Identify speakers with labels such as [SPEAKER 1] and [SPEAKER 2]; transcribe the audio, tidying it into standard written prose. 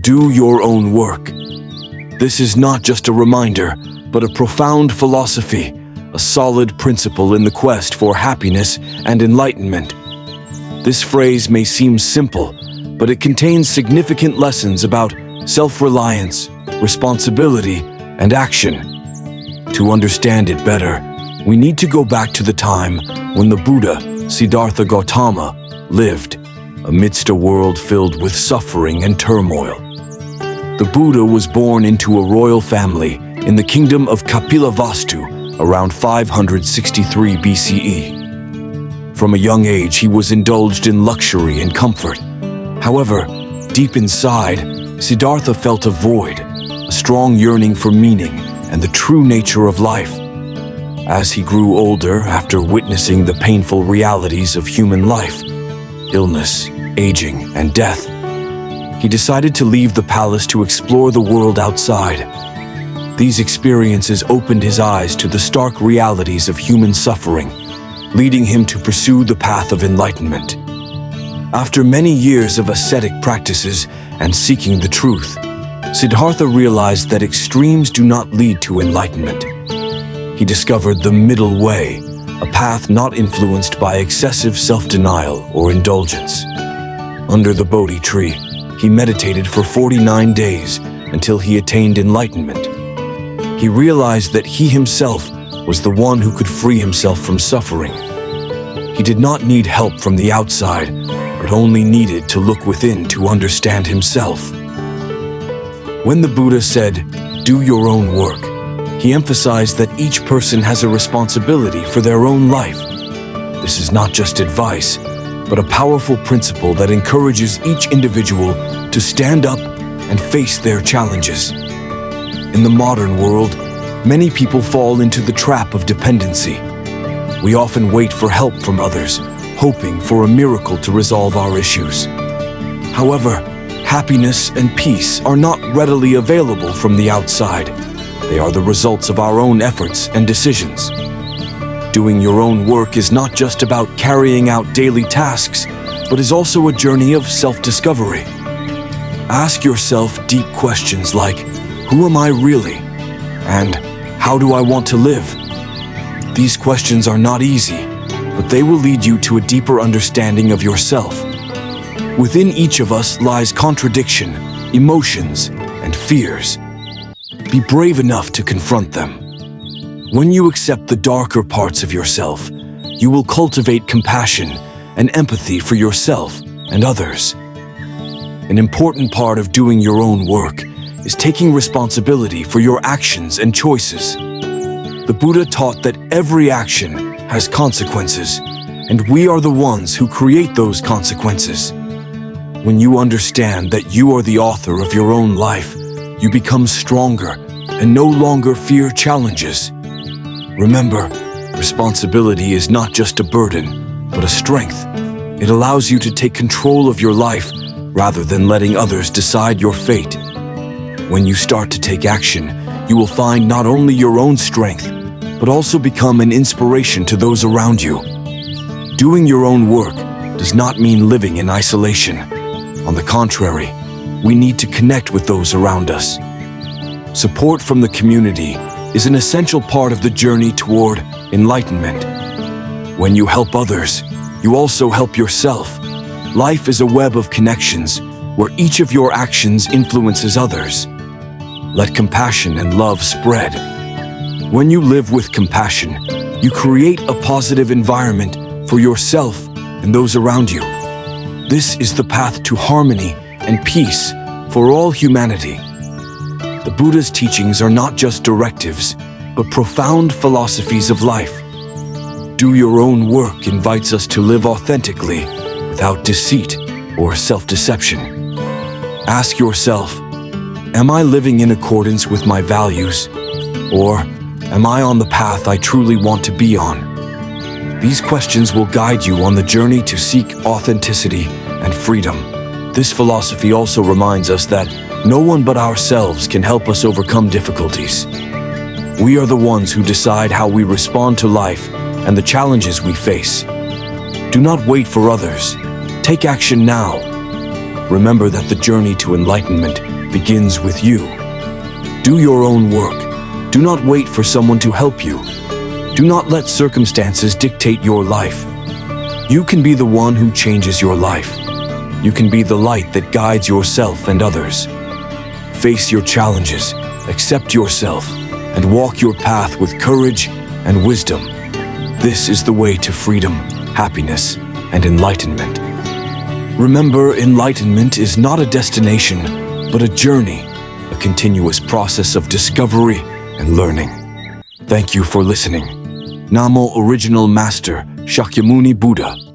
[SPEAKER 1] Do your own work. This is not just a reminder, but a profound philosophy, a solid principle in the quest for happiness and enlightenment. This phrase may seem simple, but it contains significant lessons about self-reliance, responsibility, and action. To understand it better, we need to go back to the time when the Buddha, Siddhartha Gautama, lived amidst a world filled with suffering and turmoil. The Buddha was born into a royal family in the kingdom of Kapilavastu around 563 BCE. From a young age, he was indulged in luxury and comfort. However, deep inside, Siddhartha felt a void, a strong yearning for meaning and the true nature of life. As he grew older, after witnessing the painful realities of human life, illness, aging, and death, he decided to leave the palace to explore the world outside. These experiences opened his eyes to the stark realities of human suffering, leading him to pursue the path of enlightenment. After many years of ascetic practices and seeking the truth, Siddhartha realized that extremes do not lead to enlightenment. He discovered the middle way, a path not influenced by excessive self-denial or indulgence. Under the Bodhi tree, he meditated for 49 days until he attained enlightenment. He realized that he himself was the one who could free himself from suffering. He did not need help from the outside, but only needed to look within to understand himself. When the Buddha said, "Do your own work," he emphasized that each person has a responsibility for their own life. This is not just advice, but a powerful principle that encourages each individual to stand up and face their challenges. In the modern world, many people fall into the trap of dependency. We often wait for help from others, hoping for a miracle to resolve our issues. However, happiness and peace are not readily available from the outside. They are the results of our own efforts and decisions. Doing your own work is not just about carrying out daily tasks, but is also a journey of self-discovery. Ask yourself deep questions like, who am I really? And how do I want to live? These questions are not easy, but they will lead you to a deeper understanding of yourself. Within each of us lies contradiction, emotions, and fears. Be brave enough to confront them. When you accept the darker parts of yourself, you will cultivate compassion and empathy for yourself and others. An important part of doing your own work is taking responsibility for your actions and choices. The Buddha taught that every action has consequences, and we are the ones who create those consequences. When you understand that you are the author of your own life, you become stronger and no longer fear challenges. Remember, responsibility is not just a burden, but a strength. It allows you to take control of your life rather than letting others decide your fate. When you start to take action, you will find not only your own strength, but also become an inspiration to those around you. Doing your own work does not mean living in isolation. On the contrary, we need to connect with those around us. Support from the community is an essential part of the journey toward enlightenment. When you help others, you also help yourself. Life is a web of connections where each of your actions influences others. Let compassion and love spread. When you live with compassion, you create a positive environment for yourself and those around you. This is the path to harmony and peace for all humanity. The Buddha's teachings are not just directives, but profound philosophies of life. Do your own work invites us to live authentically, without deceit or self-deception. Ask yourself, am I living in accordance with my values? Or am I on the path I truly want to be on? These questions will guide you on the journey to seek authenticity and freedom. This philosophy also reminds us that no one but ourselves can help us overcome difficulties. We are the ones who decide how we respond to life and the challenges we face. Do not wait for others. Take action now. Remember that the journey to enlightenment begins with you. Do your own work. Do not wait for someone to help you. Do not let circumstances dictate your life. You can be the one who changes your life. You can be the light that guides yourself and others. Face your challenges, accept yourself, and walk your path with courage and wisdom. This is the way to freedom, happiness, and enlightenment. Remember, enlightenment is not a destination, but a journey, a continuous process of discovery and learning. Thank you for listening. Namo Original Master Shakyamuni Buddha.